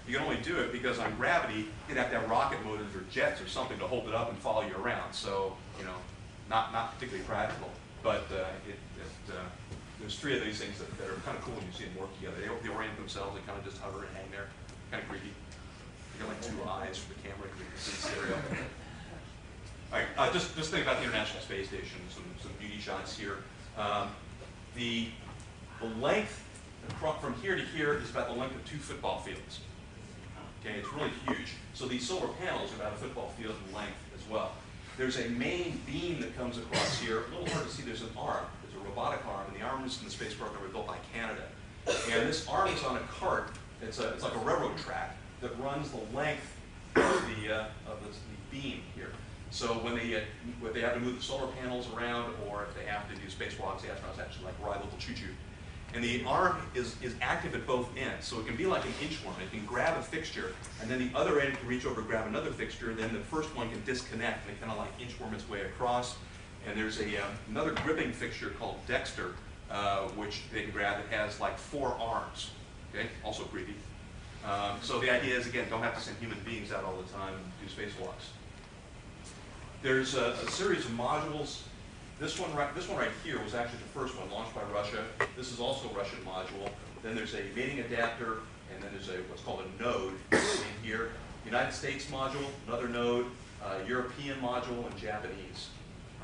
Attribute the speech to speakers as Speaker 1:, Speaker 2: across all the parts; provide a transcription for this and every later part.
Speaker 1: You can only do it because on gravity, you'd have to have rocket motors or jets or something to hold it up and follow you around. So, you know, not particularly practical. But there's 3 of these things that are kind of cool when you see them work together. They orient themselves, they kind of just hover and hang there. Kind of creepy. You got like 2 eyes for the camera, you can see stereo. All right, just think about the International Space Station, some beauty shots here. The length from here to here is about the length of 2 football fields. Okay, it's really huge. So these solar panels are about a football field in length as well. There's a main beam that comes across here. A little hard to see, there's an arm. There's a robotic arm, and the arms in the space program were built by Canada. And this arm is on a cart. It's like a railroad track that runs the length of the beam here. So when they have to move the solar panels around, or if they have to do spacewalks, the astronauts actually like ride a little choo-choo. And the arm is active at both ends, so it can be like an inchworm. It can grab a fixture, and then the other end can reach over and grab another fixture, and then the first one can disconnect, and it kind of like inchworm its way across. And there's another gripping fixture called Dexter, which they can grab. It has like 4 arms, okay? Also creepy. So the idea is, again, don't have to send human beings out all the time and do spacewalks. There's a series of modules. This one right here was actually the first one, launched by Russia. This is also a Russian module. Then there's a mating adapter, and then there's what's called a node in here. United States module, another node, European module, and Japanese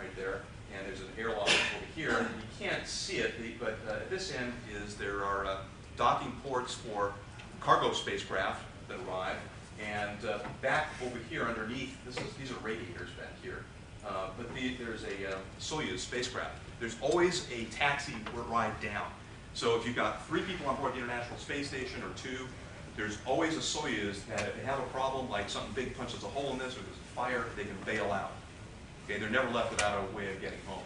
Speaker 1: right there. And there's an airlock over here. You can't see it, but at this end there are docking ports for cargo spacecraft that arrive. And back over here underneath, these are radiators back here. But there's a Soyuz spacecraft. There's always a taxi ride down. So if you've got 3 people on board the International Space Station, or 2, there's always a Soyuz that if they have a problem, like something big punches a hole in this, or there's a fire, they can bail out. Okay, they're never left without a way of getting home.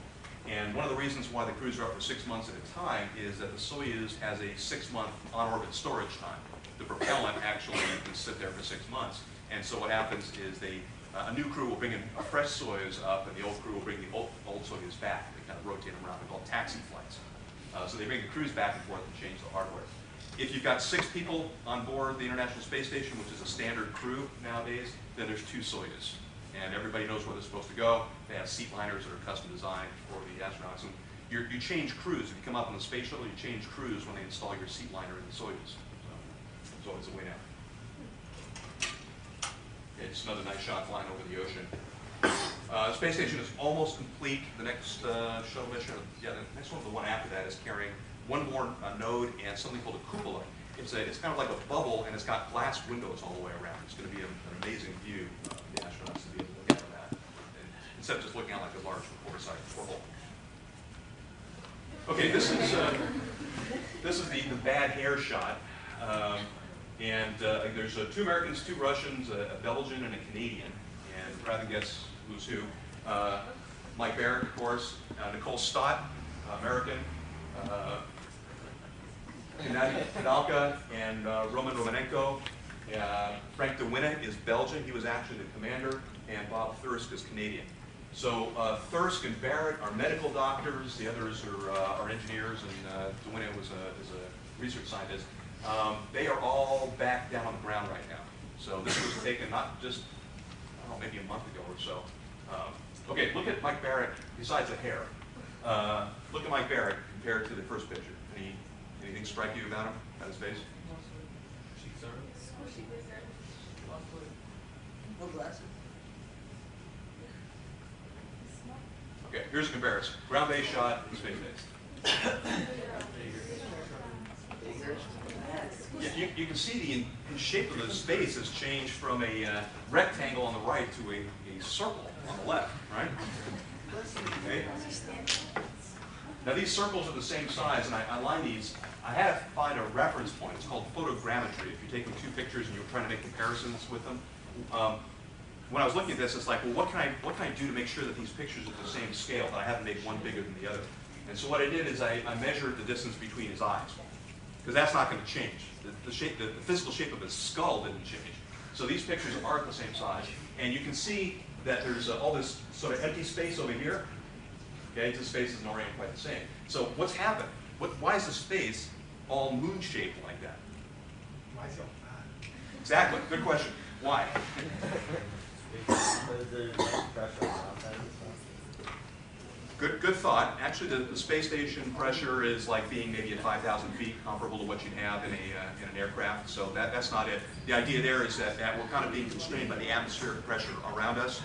Speaker 1: And one of the reasons why the crews are up for 6 months at a time is that the Soyuz has a 6-month on-orbit storage time. The propellant actually can sit there for 6 months. And so what happens is a new crew will bring in a fresh Soyuz up, and the old crew will bring the old Soyuz back. They kind of rotate them around. They're called taxi flights. So they bring the crews back and forth and change the hardware. If you've got 6 people on board the International Space Station, which is a standard crew nowadays, then there's 2 Soyuz. And everybody knows where they're supposed to go. They have seat liners that are custom designed for the astronauts. And you change crews. If you come up on the space shuttle, you change crews when they install your seat liner in the Soyuz. So it's a way now. Okay, just another nice shot flying over the ocean. The space station is almost complete. The next shuttle mission, the next one, the one after that, is carrying one more node and something called a cupola. It's kind of like a bubble, and it's got glass windows all the way around. It's going to be an amazing view for the astronauts to be able to look out of that, instead of just looking out like a large oversized porthole. Okay, this is the bad hair shot. There's 2 Americans, 2 Russians, a Belgian, and a Canadian. And rather than guess who's who, Mike Barrett, of course, Nicole Stott, American, Gennady Padalka, and Roman Romanenko. Frank DeWinne is Belgian. He was actually the commander, and Bob Thirsk is Canadian. So Thirsk and Barrett are medical doctors. The others are engineers, and DeWinne is a research scientist. They are all back down on the ground right now. So this was taken not just, I don't know, maybe a month ago or so. Okay, look at Mike Barrett, besides the hair. Look at Mike Barrett compared to the first picture. Anything strike you about him, about his face?
Speaker 2: No glasses.
Speaker 1: Okay, here's a comparison. Ground-based shot, space-based. You can see the shape of the space has changed from a rectangle on the right to a circle on the left, right? Okay. Now these circles are the same size, and I line these. I had to find a reference point. It's called photogrammetry. If you're taking 2 pictures and you're trying to make comparisons with them, when I was looking at this, it's like, well, what can I do to make sure that these pictures are the same scale, that I haven't made one bigger than the other? And so what I did is I measured the distance between his eyes, because that's not going to change. The physical shape of his skull didn't change. So these pictures are the same size, and you can see that there's all this sort of empty space over here. Okay, this space isn't oriented quite the same. So what's happened? Why is the space all moon-shaped like that?
Speaker 3: Why so fat?
Speaker 1: Exactly. Good question. Why?
Speaker 2: Because there's less pressure on the outside of the stuff.
Speaker 1: Good thought. Actually, the space station pressure is like being maybe at 5,000 feet, comparable to what you'd have in an aircraft. So that's not it. The idea there is that we're kind of being constrained by the atmospheric pressure around us.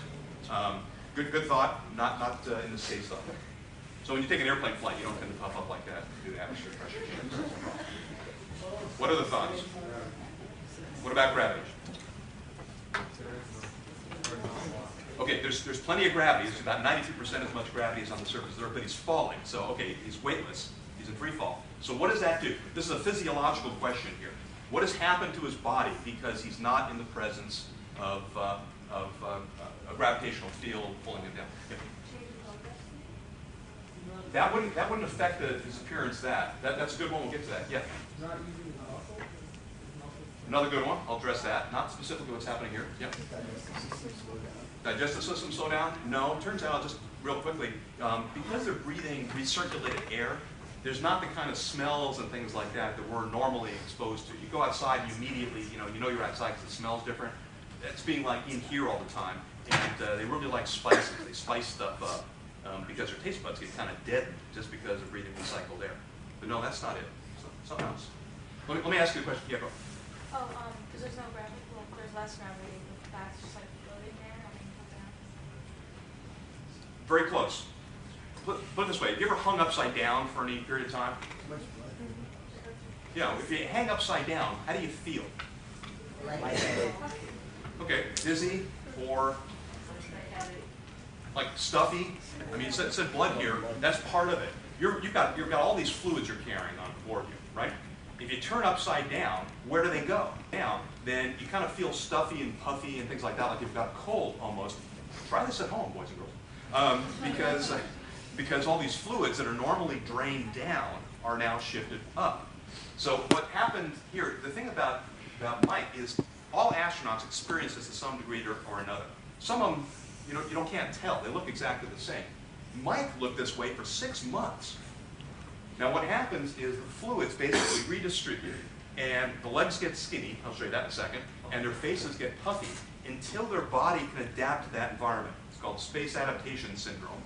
Speaker 1: Good thought. Not in the space though. So when you take an airplane flight, you don't tend to puff up like that due to atmospheric pressure. What are the thoughts? What about gravity? Okay, there's plenty of gravity. It's about 92% as much gravity as on the surface of the Earth, but he's falling. So, okay, he's weightless. He's in free fall. So what does that do? This is a physiological question here. What has happened to his body because he's not in the presence of a gravitational field pulling him down? Yeah. That wouldn't affect his appearance. That's a good one. We'll get to that. Yeah.
Speaker 3: Not using the muscle.
Speaker 1: Another good one. I'll address that. Not specifically what's happening here. Yeah. Digestive system slow down? No. Turns out, just real quickly, because they're breathing recirculated air, there's not the kind of smells and things like that that we're normally exposed to. You go outside, and you immediately, you know you're outside because it smells different. It's being like in here all the time, and they really like spices. They spice stuff up because their taste buds get kind of deadened just because of breathing recycled air. But no, that's not it. Something else. Let me ask you a question. Yeah, go.
Speaker 4: Oh, because there's no gravity. Well, there's less gravity, but that's just like floating there. I mean,
Speaker 1: Very close. Put it this way: have you ever hung upside down for any period of time? Yeah. If you hang upside down, how do you feel? Okay, dizzy or like stuffy. I mean, it said blood here. That's part of it. You've got all these fluids you're carrying on board you, right? If you turn upside down, where do they go? Down, then you kind of feel stuffy and puffy and things like that, like you've got a cold almost. Try this at home, boys and girls, because all these fluids that are normally drained down are now shifted up. So what happened here? The thing about Mike is all astronauts experience this to some degree or another. Some of them, you can't tell. They look exactly the same. Mike looked this way for 6 months. Now what happens is the fluids basically redistribute, and the legs get skinny, I'll show you that in a second, and their faces get puffy until their body can adapt to that environment. It's called space adaptation syndrome,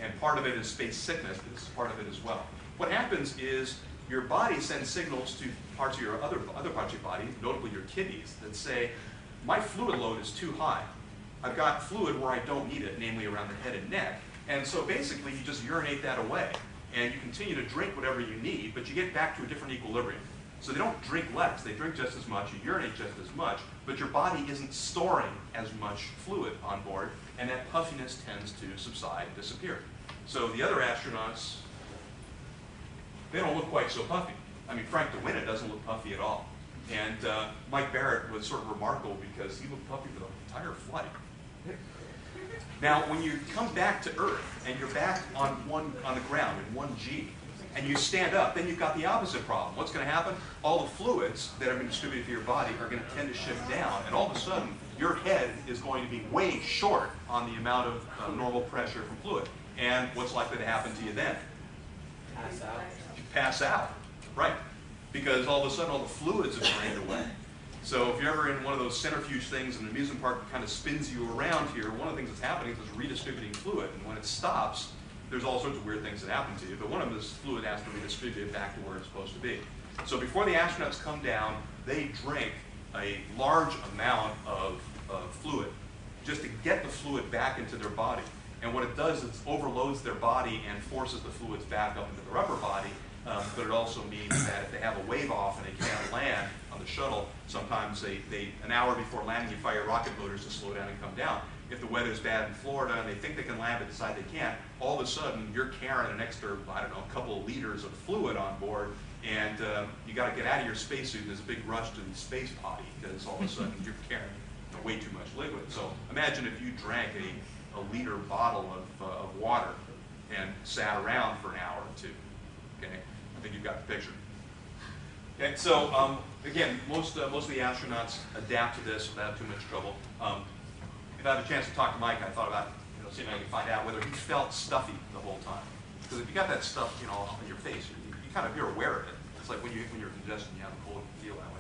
Speaker 1: and part of it is space sickness, but this is part of it as well. What happens is your body sends signals to parts of your other parts of your body, notably your kidneys, that say, my fluid load is too high. I've got fluid where I don't need it, namely around the head and neck, and so basically you just urinate that away. And you continue to drink whatever you need, but you get back to a different equilibrium. So they don't drink less, they drink just as much, you urinate just as much, but your body isn't storing as much fluid on board, and that puffiness tends to subside and disappear. So the other astronauts, they don't look quite so puffy. I mean, Frank DeWinne doesn't look puffy at all. And Mike Barrett was sort of remarkable because he looked puffy for the entire flight. Now, when you come back to Earth and you're back on the ground in 1G, and you stand up, then you've got the opposite problem. What's going to happen? All the fluids that are being distributed to your body are going to tend to shift down, and all of a sudden, your head is going to be way short on the amount of normal pressure from fluid. And what's likely to happen to you then?
Speaker 2: Pass out.
Speaker 1: You pass out, right? Because all of a sudden, all the fluids have drained away. So if you're ever in one of those centrifuge things in an amusement park that kind of spins you around here, one of the things that's happening is it's redistributing fluid. And when it stops, there's all sorts of weird things that happen to you. But one of them is fluid has to redistribute back to where it's supposed to be. So before the astronauts come down, they drink a large amount of fluid just to get the fluid back into their body. And what it does is it overloads their body and forces the fluids back up into their upper body. But it also means that if they have a wave off and they can't land on the shuttle, sometimes an hour before landing, you fire rocket motors to slow down and come down. If the weather's bad in Florida and they think they can land but decide they can't, all of a sudden you're carrying an extra, a couple of liters of fluid on board, and you got to get out of your spacesuit. There's a big rush to the space potty because all of a sudden you're carrying way too much liquid. So imagine if you drank a liter bottle of water and sat around for an hour or two. Okay, I think you've got the picture. Okay, so again, most of the astronauts adapt to this without too much trouble. If I had a chance to talk to Mike, I thought about seeing if I could find out whether he felt stuffy the whole time. Because if you got that stuff on your face, you're aware of it. It's like when you're congested and you have a cold, you feel that way.